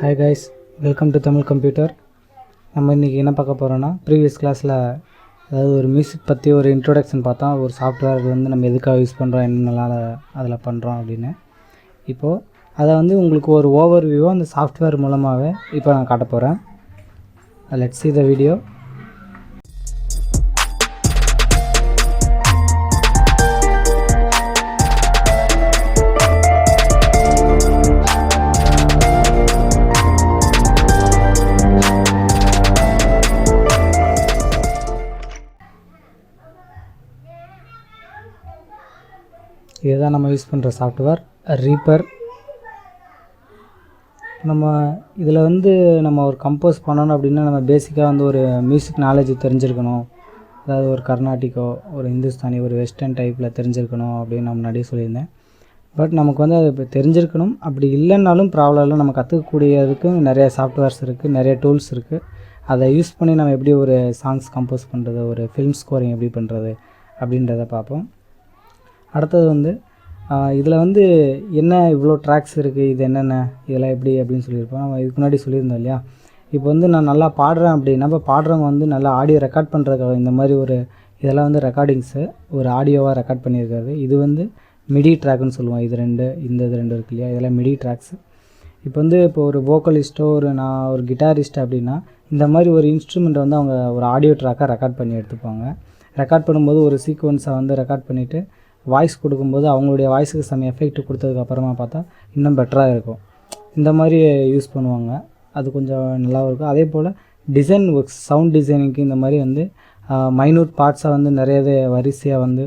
Hi guys, welcome to Tamil Computer. நம்ம இன்றைக்கி என்ன பார்க்க போகிறோன்னா ப்ரீவியஸ் கிளாஸில் அதாவது ஒரு மியூசிக் பற்றி ஒரு இன்ட்ரோடக்ஷன் பார்த்தோம். ஒரு சாஃப்ட்வேர் வந்து நம்ம எதுக்காக யூஸ் பண்ணுறோம், என்னென்னலாம் அதில் பண்ணுறோம் அப்படின்னு. இப்போது அதை வந்து உங்களுக்கு ஒரு ஓவர் வியூவாக அந்த சாஃப்ட்வேர் மூலமாகவே இப்போ நான் காட்ட போகிறேன். Let's see the video. இதுதான் நம்ம யூஸ் பண்ணுற சாஃப்ட்வேர் ரீப்பர். நம்ம இதில் வந்து நம்ம ஒரு கம்போஸ் பண்ணணும் அப்படின்னா நம்ம பேசிக்காக வந்து ஒரு மியூசிக் நாலேஜ் தெரிஞ்சிருக்கணும். அதாவது ஒரு கர்நாடிக்கோ ஒரு இந்துஸ்தானி ஒரு வெஸ்டர்ன் டைப்பில் தெரிஞ்சிருக்கணும் அப்படின்னு நான் முன்னாடியே சொல்லியிருந்தேன். பட் நமக்கு வந்து அது இப்போ தெரிஞ்சிருக்கணும். அப்படி இல்லைன்னாலும் ப்ராப்ளம் இல்லை. நம்ம கற்றுக்கக்கூடியதுக்கு நிறைய சாஃப்ட்வேர்ஸ் இருக்குது, நிறைய டூல்ஸ் இருக்குது. அதை யூஸ் பண்ணி நம்ம எப்படி ஒரு சாங்ஸ் கம்போஸ் பண்ணுறது, ஒரு ஃபில்ம் ஸ்கோரிங் எப்படி பண்ணுறது அப்படின்றத பார்ப்போம். அடுத்தது வந்து இதில் வந்து என்ன இவ்வளோ ட்ராக்ஸ் இருக்குது, இது என்னென்ன இதெல்லாம் எப்படி அப்படின்னு சொல்லியிருப்போம். நம்ம இதுக்கு முன்னாடி சொல்லியிருந்தோம் இல்லையா. இப்போ வந்து நான் நல்லா பாடுறேன் அப்படின்னா இப்போ பாடுறவங்க வந்து நல்லா ஆடியோ ரெக்கார்ட் பண்ணுறதுக்காக இந்த மாதிரி ஒரு இதெல்லாம் வந்து ரெக்கார்டிங்ஸு ஒரு ஆடியோவாக ரெக்கார்ட் பண்ணியிருக்காரு. இது வந்து மிடி ட்ராக்னு சொல்லுவோம். இது ரெண்டு இருக்கு இல்லையா, இதெல்லாம் மிடி ட்ராக்ஸு. இப்போ வந்து இப்போ ஒரு வோக்கலிஸ்ட்டோ நான் ஒரு கிட்டாரிஸ்ட் அப்படின்னா இந்த மாதிரி ஒரு இன்ஸ்ட்ருமெண்ட்டை வந்து அவங்க ஒரு ஆடியோ ட்ராக்காக ரெக்கார்ட் பண்ணி எடுத்துப்பாங்க. ரெக்கார்ட் பண்ணும்போது ஒரு சீக்வன்ஸை வந்து ரெக்கார்ட் பண்ணிவிட்டு வாய்ஸ் கொடுக்கும்போது அவங்களுடைய வாய்ஸுக்கு சம் எஃபெக்ட் கொடுத்ததுக்கப்புறமா பார்த்தா இன்னும் பெட்டராக இருக்கும். இந்த மாதிரி யூஸ் பண்ணுவாங்க. அது கொஞ்சம் நல்லாவும் இருக்கும். அதே போல் டிசைன் ஒர்க்ஸ், சவுண்ட் டிசைனிங்க்கு இந்த மாதிரி வந்து மைனூட் பார்ட்ஸை வந்து நிறையவே வரிசையாக வந்து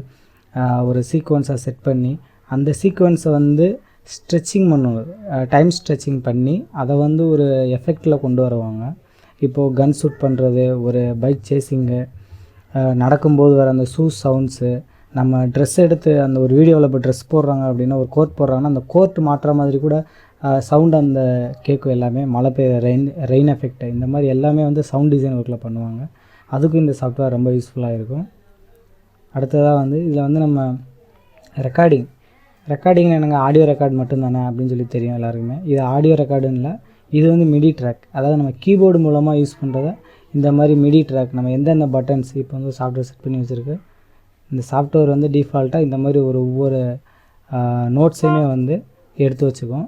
ஒரு சீக்வன்ஸை செட் பண்ணி அந்த சீக்வன்ஸை வந்து ஸ்ட்ரெச்சிங் பண்ணுவாங்க, டைம் ஸ்ட்ரெச்சிங் பண்ணி அதை வந்து ஒரு எஃபெக்டில் கொண்டு வருவாங்க. இப்போது கன் ஷூட் பண்ணுறது, ஒரு பைக் சேசிங்கு, நடக்கும்போது வர அந்த ஷூஸ் சவுண்ட்ஸு, நம்ம ட்ரெஸ் எடுத்து அந்த ஒரு வீடியோவில் இப்போ ட்ரெஸ் போடுறாங்க அப்படின்னா ஒரு கோட் போடுறாங்கன்னா அந்த கோட் மாற்றுற மாதிரி கூட சவுண்ட் அந்த கேட்கும். எல்லாமே மழை பெய்ய ரெயின் எஃபெக்ட் இந்த மாதிரி எல்லாமே வந்து சவுண்ட் டிசைன் ஒர்க்கில் பண்ணுவாங்க. அதுக்கும் இந்த சாஃப்ட்வேர் ரொம்ப யூஸ்ஃபுல்லாக இருக்கும். அடுத்ததாக வந்து இதில் வந்து நம்ம ரெக்கார்டிங் என்னங்க ஆடியோ ரெக்கார்ட் மட்டும்தானே அப்படின்னு சொல்லி தெரியும் எல்லாருக்குமே. இது ஆடியோ ரெக்கார்டுன்னு இல்லை, இது வந்து மிடி ட்ராக். அதாவது நம்ம கீபோர்டு மூலமாக யூஸ் பண்ணுறத இந்த மாதிரி மிடி ட்ராக் நம்ம எந்தெந்த பட்டன்ஸ் இப்போ வந்து சாஃப்ட்வேர் செட் பண்ணி வச்சுருக்கு. இந்த சாஃப்ட்வேர் வந்து டிஃபால்ட்டாக இந்த மாதிரி ஒவ்வொரு நோட்ஸையுமே வந்து எடுத்து வச்சுக்கும்.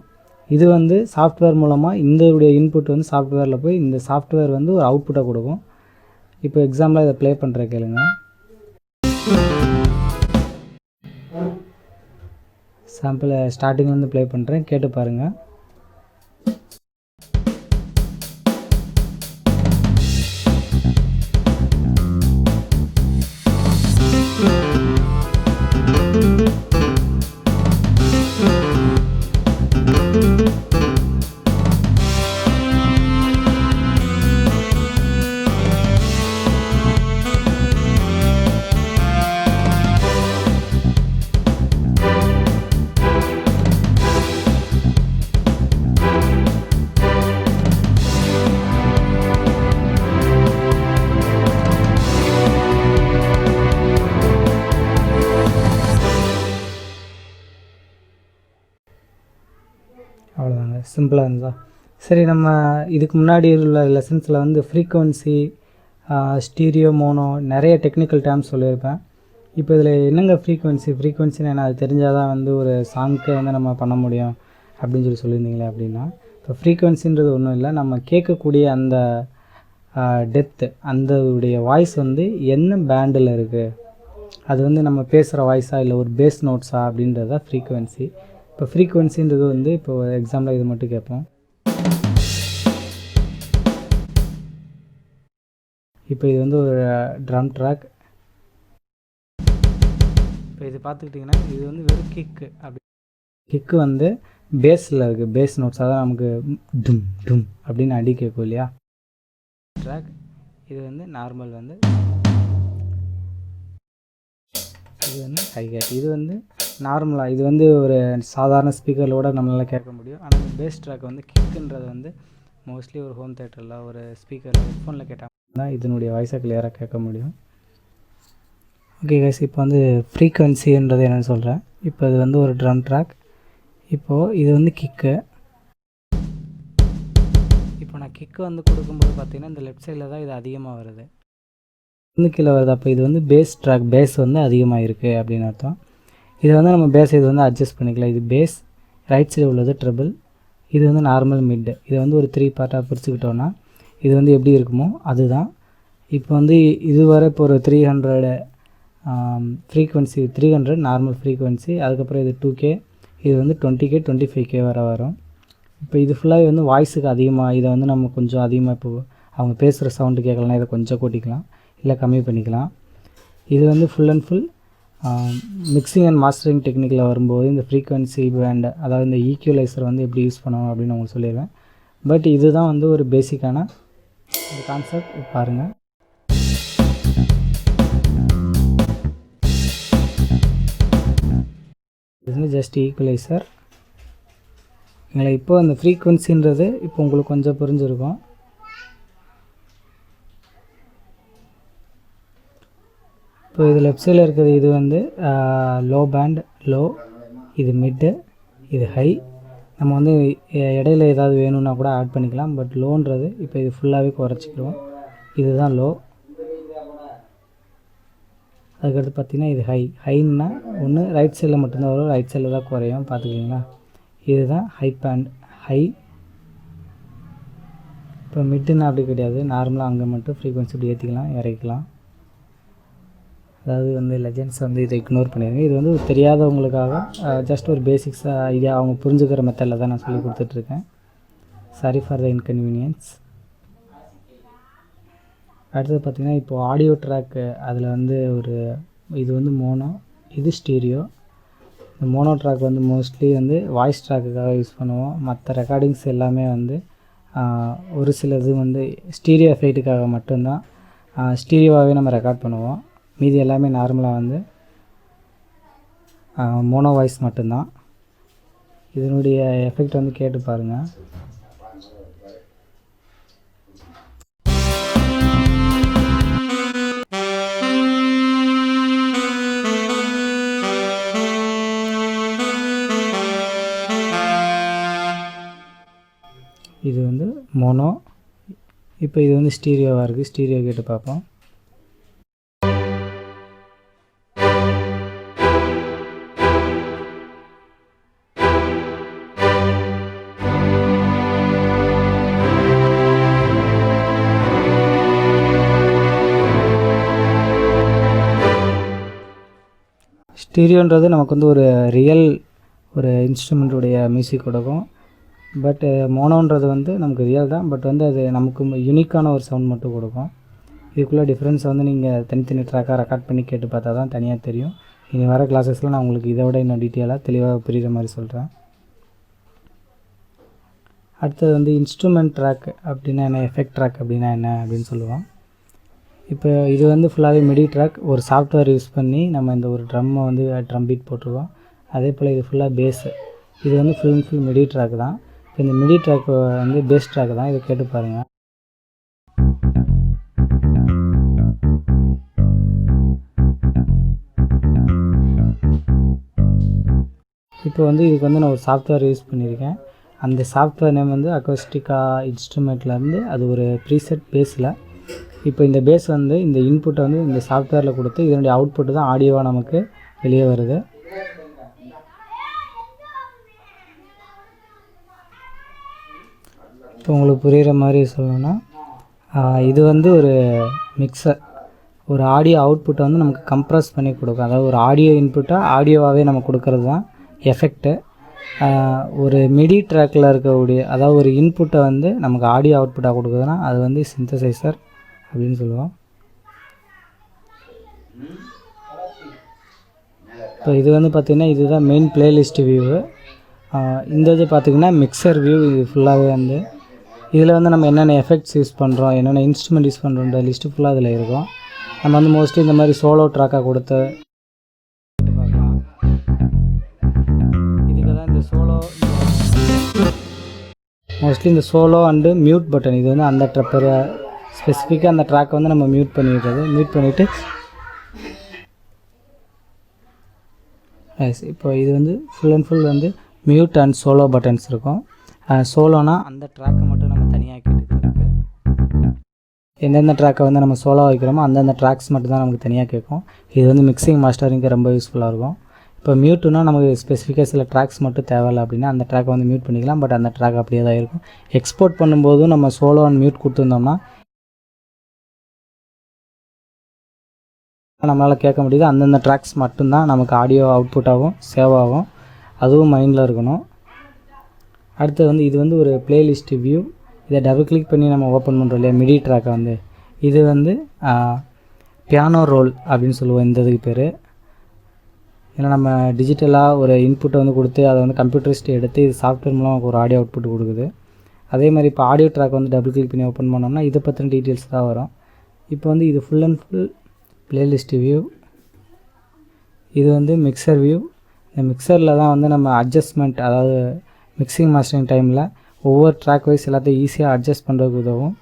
இது வந்து சாஃப்ட்வேர் மூலமாக இந்த இன்புட் வந்து சாஃப்ட்வேரில் போய் இந்த சாஃப்ட்வேர் வந்து ஒரு அவுட்புட்டை கொடுக்கும். இப்போ எக்ஸாம்பிளாக இதை ப்ளே பண்ணுற கேளுங்க. சாம்பிளை ஸ்டார்டிங் வந்து ப்ளே பண்ணுறேன், கேட்டு பாருங்கள். அவ்வளோதாங்க, சிம்பிளாக இருந்தா சரி. நம்ம இதுக்கு முன்னாடி உள்ள லெசன்ஸில் வந்து ஃப்ரீக்குவன்சி, ஸ்டீரியோ, மோனோ நிறைய டெக்னிக்கல் டேர்ம்ஸ் சொல்லியிருப்பேன். இப்போ இதில் என்னங்க ஃப்ரீக்குவன்சின்னு என்ன, அது தெரிஞ்சால் தான் வந்து ஒரு சாங்க்கை வந்து நம்ம பண்ண முடியும் அப்படின்னு சொல்லியிருந்தீங்களே அப்படின்னா, இப்போ ஃப்ரீக்குவன்சின்றது ஒன்றும் இல்லை, நம்ம கேட்கக்கூடிய அந்த டெப்த்து, அந்த உடைய வாய்ஸ் வந்து என்ன பேண்டில் இருக்குது, அது வந்து நம்ம பேசுகிற வாய்ஸா இல்லை ஒரு பேஸ் நோட்ஸா அப்படின்றது தான் ஃப்ரீக்குவன்சி. இப்போ ஃப்ரீக்குவன்சின்றது வந்து இப்போ எக்ஸாம்பிளாக இது மட்டும் கேட்போம். இப்போ இது வந்து ஒரு ட்ரம் ட்ராக். இப்போ இது பார்த்துக்கிட்டிங்கன்னா இது வந்து வெறும் கிக்கு. அப்படி கிக்கு வந்து பேஸில் இருக்குது, பேஸ் நோட்ஸ், அதான் நமக்கு டும் டும் அப்படின்னு அடி கேட்கும் இல்லையா ட்ராக். இது வந்து நார்மல் வந்து இது வந்து ஹைகேட். இது வந்து நார்மலாக இது வந்து ஒரு சாதாரண ஸ்பீக்கரோட நம்மளால் கேட்க முடியும். ஆனால் இந்த பேஸ் ட்ராக் வந்து கிக்குன்றது வந்து மோஸ்ட்லி ஒரு ஹோம் தேட்டரில் ஒரு ஸ்பீக்கரில் ஹெட்ஃபோனில் கேட்டால் தான் இதனுடைய வாய்ஸை கிளியராக கேட்க முடியும். ஓகே கைஸ், இப்போ வந்து ஃப்ரீக்குவன்சின்றது என்னென்னு சொல்கிறேன். இப்போ இது வந்து ஒரு ட்ரம் ட்ராக். இப்போது இது வந்து கிக்கு. இப்போ நான் கிக்கு வந்து கொடுக்கும்போது பார்த்திங்கன்னா இந்த லெஃப்ட் சைடில் தான் இது அதிகமாக வருது, வந்து கீழே வருது. அப்போ இது வந்து பேஸ் ட்ராக், பேஸ் வந்து அதிகமாக இருக்குது அப்படின்னு அர்த்தம். இது வந்து நம்ம பேஸ் இது வந்து அட்ஜஸ்ட் பண்ணிக்கலாம். இது பேஸ், ரைட் சைடு உள்ளது ட்ரிபிள், இது வந்து நார்மல் மிட்டு. இதை வந்து ஒரு 3 பார்ட்டாக பிரிச்சுக்கிட்டோன்னா இது வந்து எப்படி இருக்குமோ அதுதான். இப்போ வந்து இது வர இப்போ ஒரு 300 ஃப்ரீக்வன்சி, 300 நார்மல் ஃப்ரீக்வன்சி, அதுக்கப்புறம் இது 2K, இது வந்து 20K 25K வரும். இப்போ இது ஃபுல்லாகவே வந்து வாய்ஸுக்கு அதிகமாக, இதை வந்து நம்ம கொஞ்சம் அதிகமாக இப்போ அவங்க பேசுகிற சவுண்டு கேட்கலன்னா இதை கொஞ்சம் கூட்டிக்கலாம், இல்லை கம்மி பண்ணிக்கலாம். இது வந்து full and full mixing and mastering டெக்னிக்கில் வரும்போது இந்த ஃப்ரீக்வன்சி பேண்ட், அதாவது இந்த ஈக்குவலைசர் வந்து எப்படி யூஸ் பண்ணணும் அப்படின்னு உங்களுக்கு சொல்லிடுவேன். பட் இதுதான் வந்து ஒரு பேசிக்கான ஒரு கான்செப்ட். பாருங்கள், இது வந்து ஜஸ்ட் ஈக்குவலைசர். எங்களை இப்போ அந்த ஃப்ரீக்வன்சின்றது இப்போ உங்களுக்கு கொஞ்சம் புரிஞ்சிருக்கும். இப்போ இது லெஃப்ட் சைடில் இருக்கிறது இது வந்து லோ பேண்ட், லோ, இது மிட்டு, இது ஹை. நம்ம வந்து இடையில ஏதாவது வேணும்னா கூட ஆட் பண்ணிக்கலாம். பட் லோன்றது இப்போ இது ஃபுல்லாகவே குறைச்சிக்கிறோம். இதுதான் லோ. அதுக்கடுத்து பார்த்திங்கன்னா இது ஹை. ஹைன்னா ஒன்று ரைட் சைடில் மட்டும்தான் வரும், ரைட் சைடில் தான் குறையும், பார்த்துக்கிங்களா. இதுதான் ஹை பேண்ட், ஹை. இப்போ மிட்டுன்னா அப்படி கிடையாது, நார்மலாக அங்கே மட்டும் ஃப்ரீக்வன்சி இப்படி ஏற்றிக்கலாம், இறக்கலாம். அதாவது வந்து லெஜெண்ட்ஸ் வந்து இதை இக்னோர் பண்ணிடுங்க. இது வந்து தெரியாதவங்களுக்காக ஜஸ்ட் ஒரு பேசிக்ஸ் ஐடியா அவங்க புரிஞ்சுக்கிற மெத்தடில் தான் நான் சொல்லி கொடுத்துட்ருக்கேன். Sorry for the inconvenience. அடுத்தது பார்த்திங்கன்னா இப்போது ஆடியோ ட்ராக்கு, அதில் வந்து ஒரு இது வந்து மோனோ, இது ஸ்டீரியோ. இந்த மோனோ ட்ராக் வந்து மோஸ்ட்லி வந்து வாய்ஸ் ட்ராக்குக்காக யூஸ் பண்ணுவோம். மற்ற ரெக்கார்டிங்ஸ் எல்லாமே வந்து ஒரு சிலது வந்து ஸ்டீரியோ எஃபெக்ட்டுக்காக மட்டும்தான் ஸ்டீரியோவாகவே நம்ம ரெக்கார்ட் பண்ணுவோம். மீதி எல்லாமே நார்மலாக வந்து மோனோ வாய்ஸ் மட்டும்தான். இதனுடைய எஃபெக்ட் வந்து கேட்டு பாருங்கள். இது வந்து மோனோ. இப்போ இது வந்து ஸ்டீரியோவாக இருக்குது, ஸ்டீரியோ கேட்டு பார்ப்போம். ஸ்டீரியோன்றது நமக்கு வந்து ஒரு ரியல் ஒரு இன்ஸ்ட்ருமெண்ட்டுடைய மியூசிக் கொடுக்கும். பட் மோனோன்றது வந்து நமக்கு ரியல் தான், பட் வந்து அது நமக்கு யூனிக்கான ஒரு சவுண்ட் மட்டும் கொடுக்கும். இதுக்குள்ளே டிஃப்ரென்ஸ் வந்து நீங்கள் தனித்தனி ட்ராக்காக ரெக்கார்ட் பண்ணி கேட்டு பார்த்தா தான் தனியாக தெரியும். இனி வர கிளாஸஸில் நான் உங்களுக்கு இதை விட இன்னும் டீட்டெயிலாக தெளிவாக புரிகிற மாதிரி சொல்கிறேன். அடுத்தது வந்து இன்ஸ்ட்ருமெண்ட் ட்ராக் அப்படின்னா என்ன, எஃபெக்ட் ட்ராக் அப்படின்னா என்ன அப்படின்னு சொல்லுவோம். இப்போ இது வந்து ஃபுல்லாகவே மிடி ட்ராக், ஒரு சாஃப்ட்வேர் யூஸ் பண்ணி நம்ம இந்த ஒரு ட்ரம்மை வந்து ட்ரம் பீட் போட்டிருக்கோம். அதே போல் இது ஃபுல்லாக பேஸு. இது வந்து full and full midi track தான். இப்போ இந்த மிடி ட்ராக் வந்து பேஸ் ட்ராக் தான். இதை கேட்டு பாருங்கள். இப்போ வந்து இதுக்கு வந்து நான் ஒரு சாஃப்ட்வேர் யூஸ் பண்ணியிருக்கேன். அந்த சாஃப்ட்வேர் நேம் வந்து அக்கோஸ்டிகா இன்ஸ்ட்ருமெண்ட்லேருந்து அது ஒரு ப்ரீசெட் பேஸில். இப்போ இந்த பேஸ் வந்து இந்த இன்புட்டை வந்து இந்த சாஃப்ட்வேரில் கொடுத்து இதனுடைய அவுட்புட்டு தான் ஆடியோவாக நமக்கு வெளியே வருது. இப்போ உங்களுக்கு புரிகிற மாதிரி சொல்லணும்னா இது வந்து ஒரு மிக்சர், ஒரு ஆடியோ அவுட்புட்டை வந்து நமக்கு கம்ப்ரஸ் பண்ணி கொடுக்கும். அதாவது ஒரு ஆடியோ இன்புட்டாக ஆடியோவாகவே நம்ம கொடுக்கறது தான் எஃபெக்ட்டு. ஒரு மிடி ட்ராக்கில் இருக்கக்கூடிய அதாவது ஒரு இன்புட்டை வந்து நமக்கு ஆடியோ அவுட்புட்டாக கொடுக்குதுன்னா அது வந்து சிந்தசைசர் அப்படின்னு சொல்லுவோம். இப்போ இது வந்து பார்த்திங்கன்னா இதுதான் மெயின் பிளேலிஸ்ட் வியூவு. இந்த இது பார்த்திங்கன்னா மிக்சர் வியூ. இது ஃபுல்லாகவே வந்து இதில் வந்து நம்ம என்னென்ன எஃபெக்ட்ஸ் யூஸ் பண்ணுறோம், என்னென்ன இன்ஸ்ட்ருமெண்ட் யூஸ் பண்ணுறோன்ற லிஸ்ட்டு ஃபுல்லாக அதில் இருக்கும். நம்ம வந்து மோஸ்ட்லி இந்த மாதிரி சோலோ ட்ராக்காக கொடுத்து பார்க்கலாம். இதுக்கு தான் இந்த சோலோ, மோஸ்ட்லி இந்த சோலோ அண்டு மியூட் பட்டன், இது வந்து அந்த ஸ்பெசிஃபிக்காக அந்த ட்ராக்கை வந்து நம்ம மியூட் பண்ணிடுறது. மியூட் பண்ணிவிட்டு இப்போ இது வந்து ஃபுல் அண்ட் ஃபுல் வந்து மியூட் அண்ட் சோலோ பட்டன்ஸ் இருக்கும். சோலோனா அந்த ட்ராக்கை மட்டும் நம்ம தனியாக கேட்டுட்டு இருக்குது. எந்தெந்த ட்ராக்கை வந்து நம்ம சோலோ வைக்கிறோமோ அந்தந்த ட்ராக்ஸ் மட்டும் தான் நமக்கு தனியாக கேட்கும். இது வந்து மிக்சிங் மாஸ்டரிங்க்கு ரொம்ப யூஸ்ஃபுல்லாக இருக்கும். இப்போ மியூட்டுனா நமக்கு ஸ்பெசிஃபிக்காக சில ட்ராக்ஸ் மட்டும் தேவையில்லை அப்படின்னா அந்த ட்ராக்கை வந்து மியூட் பண்ணிக்கலாம். பட் அந்த ட்ராக் அப்படியே தான் இருக்கும். எக்ஸ்போர்ட் பண்ணும்போதும் நம்ம சோலோ அண்ட் மியூட் கொடுத்துருந்தோம்னா நம்மளால் கேட்க முடியுது. அந்தந்த ட்ராக்ஸ் மட்டும்தான் நமக்கு ஆடியோ அவுட்புட்டாகவும் சேவ் ஆகும். அதுவும் மைண்டில் இருக்கணும். அடுத்து வந்து இது வந்து ஒரு பிளேலிஸ்ட் வியூ. இதை டபுள் கிளிக் பண்ணி நம்ம ஓப்பன் பண்ணுறோம் இல்லையா மிடி ட்ராக்கை வந்து, இது வந்து பியானோ ரோல் அப்படின்னு சொல்லுவோம் இந்த இதுக்கு பேர். ஏன்னா நம்ம டிஜிட்டலாக ஒரு இன்புட்டை வந்து கொடுத்து அதை வந்து கம்ப்யூட்டரிஸ்ட் எடுத்து இது சாஃப்ட்வேர் மூலம் ஒரு ஆடியோ அவுட்புட் கொடுக்குது. அதே மாதிரி இப்போ ஆடியோ ட்ராக் வந்து டபுள் கிளிக் பண்ணி ஓப்பன் பண்ணோம்னா இதை பற்றின டீட்டெயில்ஸ் தான் வரும். இப்போ வந்து இது full and full playlist view. இது வந்து மிக்சர் வியூ. இந்த மிக்சரில் தான் வந்து நம்ம அட்ஜஸ்ட்மெண்ட், அதாவது மிக்சிங் மாஸ்டரிங் டைமில் ஒவ்வொரு ட்ராக் வைஸ் எல்லாத்தையும் ஈஸியாக அட்ஜஸ்ட் பண்ணுறதுக்கு உதவும்.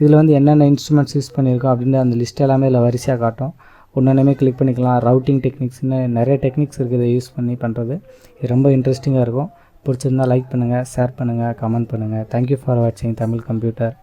இதில் வந்து என்னென்ன இன்ஸ்ட்ருமெண்ட்ஸ் யூஸ் பண்ணியிருக்கோம் அப்படின்ற அந்த லிஸ்ட் எல்லாமே இதில் வரிசையாக காட்டும். ஒன்றுமே கிளிக் பண்ணிக்கலாம். ரவுட்டிங் டெக்னிக்ஸ்னு நிறைய டெக்னிக்ஸ் இருக்குது இதை யூஸ் பண்ணி பண்ணுறது. இது ரொம்ப இன்ட்ரெஸ்டிங்காக இருக்கும். பிடிச்சிருந்தால் லைக் பண்ணுங்கள், ஷேர் பண்ணுங்கள், கமெண்ட் பண்ணுங்கள். தேங்க்யூ ஃபார் வாட்சிங் தமிழ் கம்ப்யூட்டர்.